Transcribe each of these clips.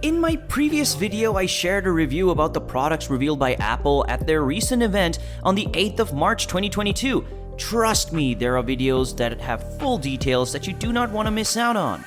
In my previous video, I shared a review about the products revealed by Apple at their recent event on the 8th of March 2022. Trust me, there are videos that have full details that you do not want to miss out on.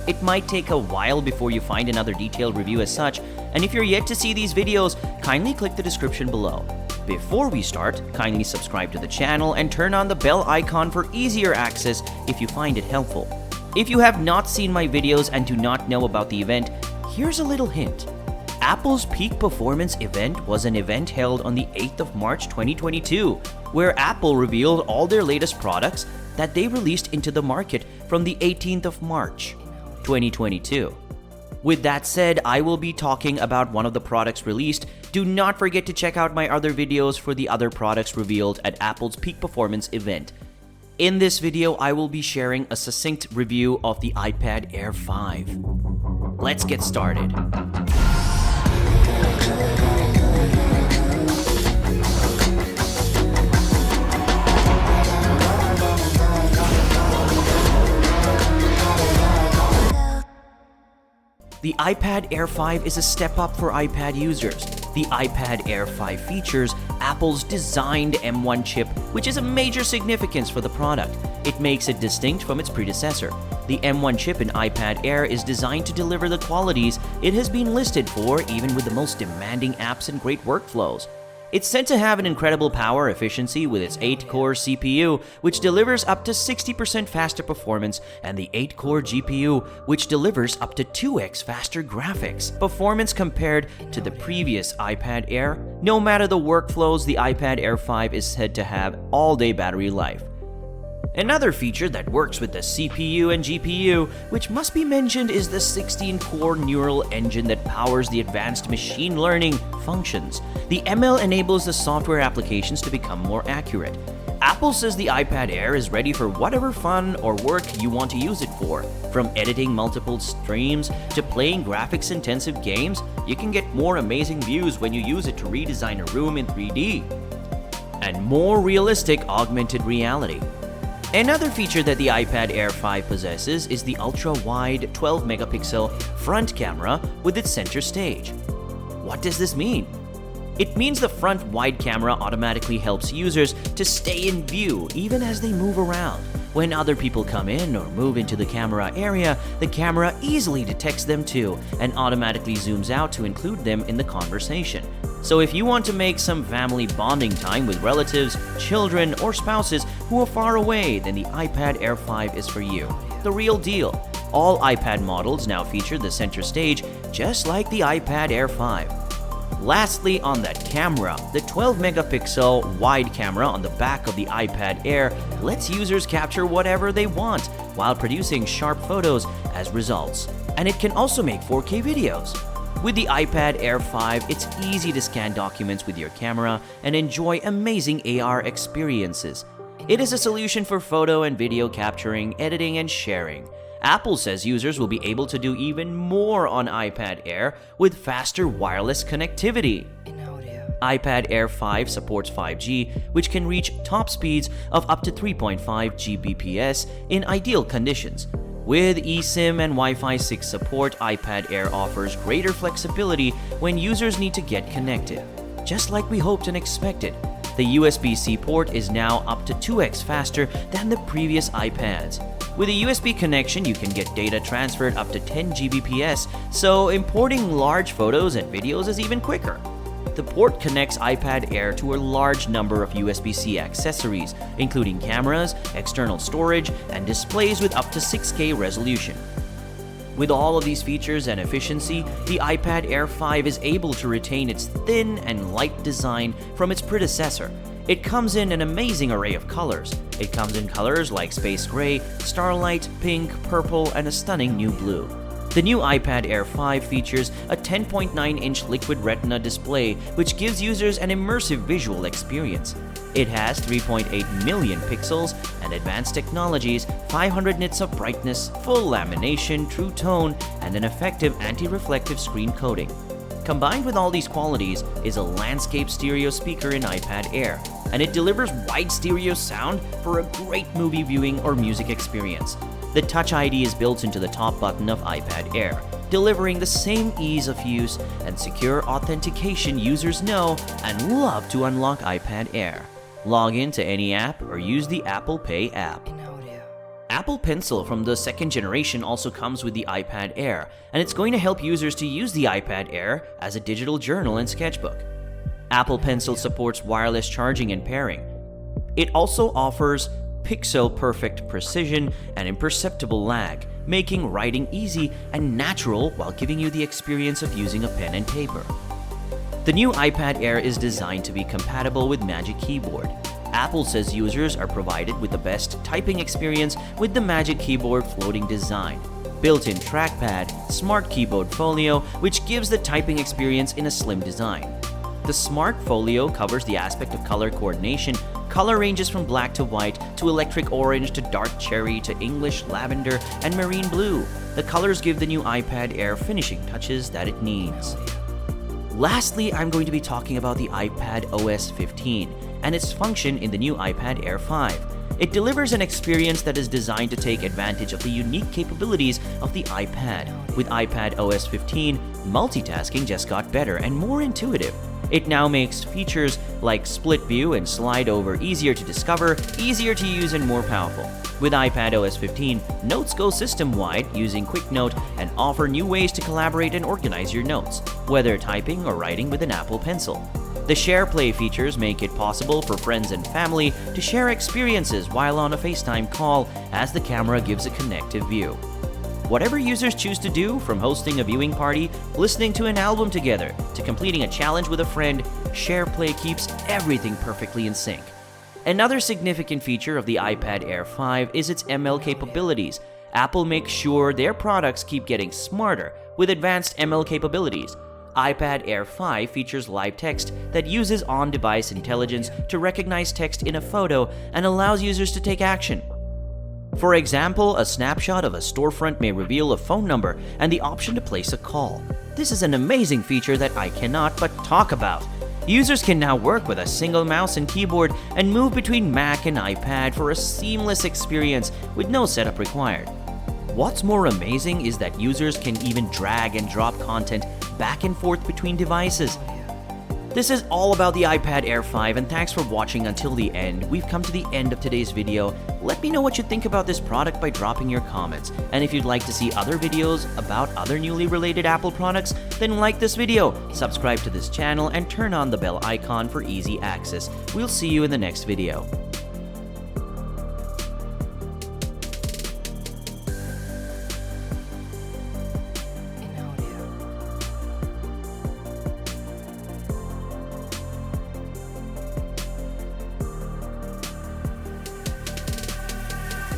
It might take a while before you find another detailed review as such, and if you're yet to see these videos, kindly click the description below. Before we start, kindly subscribe to the channel and turn on the bell icon for easier access if you find it helpful. If you have not seen my videos and do not know about the event, here's a little hint. Apple's Peak Performance event was an event held on the 8th of March 2022, where Apple revealed all their latest products that they released into the market from the 18th of March 2022. With that said, I will be talking about one of the products released. Do not forget to check out my other videos for the other products revealed at Apple's Peak Performance event. In this video, I will be sharing a succinct review of the iPad Air 5. Let's get started. The iPad Air 5 is a step up for iPad users. The iPad Air 5 features Apple's designed M1 chip, which is a major significance for the product. It makes it distinct from its predecessor. The M1 chip in iPad Air is designed to deliver the qualities it has been listed for, even with the most demanding apps and great workflows. It's said to have an incredible power efficiency with its 8-core CPU, which delivers up to 60% faster performance, and the 8-core GPU, which delivers up to 2x faster graphics performance compared to the previous iPad Air. No matter the workflows, the iPad Air 5 is said to have all-day battery life. Another feature that works with the CPU and GPU, which must be mentioned, is the 16-core neural engine that powers the advanced machine learning functions. The ML enables the software applications to become more accurate. Apple says the iPad Air is ready for whatever fun or work you want to use it for. From editing multiple streams to playing graphics-intensive games, you can get more amazing views when you use it to redesign a room in 3D. And more realistic augmented reality. Another feature that the iPad Air 5 possesses is the ultra-wide 12-megapixel front camera with its center stage. What does this mean? It means the front wide camera automatically helps users to stay in view even as they move around. When other people come in or move into the camera area, the camera easily detects them too and automatically zooms out to include them in the conversation. So if you want to make some family bonding time with relatives, children, or spouses who are far away, then the iPad Air 5 is for you. The real deal. All iPad models now feature the center stage, just like the iPad Air 5. Lastly, on that camera, the 12-megapixel wide camera on the back of the iPad Air lets users capture whatever they want while producing sharp photos as results. And it can also make 4K videos. With the iPad Air 5, it's easy to scan documents with your camera and enjoy amazing AR experiences. It is a solution for photo and video capturing, editing, and sharing. Apple says users will be able to do even more on iPad Air with faster wireless connectivity. iPad Air 5 supports 5G, which can reach top speeds of up to 3.5 Gbps in ideal conditions. With eSIM and Wi-Fi 6 support, iPad Air offers greater flexibility when users need to get connected. Just like we hoped and expected, the USB-C port is now up to 2x faster than the previous iPads. With a USB connection, you can get data transferred up to 10 Gbps, so importing large photos and videos is even quicker. The port connects iPad Air to a large number of USB-C accessories, including cameras, external storage, and displays with up to 6K resolution. With all of these features and efficiency, the iPad Air 5 is able to retain its thin and light design from its predecessor. It comes in an amazing array of colors. It comes in colors like space gray, starlight, pink, purple, and a stunning new blue. The new iPad Air 5 features a 10.9-inch Liquid Retina display, which gives users an immersive visual experience. It has 3.8 million pixels and advanced technologies, 500 nits of brightness, full lamination, true tone, and an effective anti-reflective screen coating. Combined with all these qualities is a landscape stereo speaker in iPad Air, and it delivers wide stereo sound for a great movie viewing or music experience. The Touch ID is built into the top button of iPad Air. delivering the same ease of use and secure authentication users know and love to unlock iPad Air. Log in to any app or use the Apple Pay app. Apple Pencil from the second generation also comes with the iPad Air, and it's going to help users to use the iPad Air as a digital journal and sketchbook. Apple Pencil supports wireless charging and pairing. It also offers pixel-perfect precision and imperceptible lag, making writing easy and natural while giving you the experience of using a pen and paper. The new iPad Air is designed to be compatible with Magic Keyboard. Apple says users are provided with the best typing experience with the Magic Keyboard floating design, built-in trackpad, Smart Keyboard Folio, which gives the typing experience in a slim design. The Smart Folio covers the aspect of color coordination. Color ranges from black to white to electric orange to dark cherry to English lavender and marine blue. The colors give the new iPad Air finishing touches that it needs. Lastly, I'm going to be talking about the iPad OS 15 and its function in the new iPad Air 5. It delivers an experience that is designed to take advantage of the unique capabilities of the iPad. With iPad OS 15, multitasking just got better and more intuitive. It now makes features like split view and slide over easier to discover, easier to use, and more powerful. With iPad OS 15, notes go system-wide using Quick Note and offer new ways to collaborate and organize your notes, whether typing or writing with an Apple Pencil. The Share Play features make it possible for friends and family to share experiences while on a FaceTime call, as the camera gives a connected view. Whatever users choose to do, from hosting a viewing party, listening to an album together, to completing a challenge with a friend, Share Play keeps everything perfectly in sync. Another significant feature of the iPad Air 5 is its ML capabilities. Apple makes sure their products keep getting smarter with advanced ML capabilities. iPad Air 5 features live text that uses on-device intelligence to recognize text in a photo and allows users to take action. For example, a snapshot of a storefront may reveal a phone number and the option to place a call. This is an amazing feature that I cannot but talk about. Users can now work with a single mouse and keyboard and move between Mac and iPad for a seamless experience with no setup required. What's more amazing is that users can even drag and drop content back and forth between devices. This is all about the iPad Air 5, and thanks for watching until the end. We've come to the end of today's video. Let me know what you think about this product by dropping your comments. And if you'd like to see other videos about other newly related Apple products, then like this video, subscribe to this channel, and turn on the bell icon for easy access. We'll see you in the next video.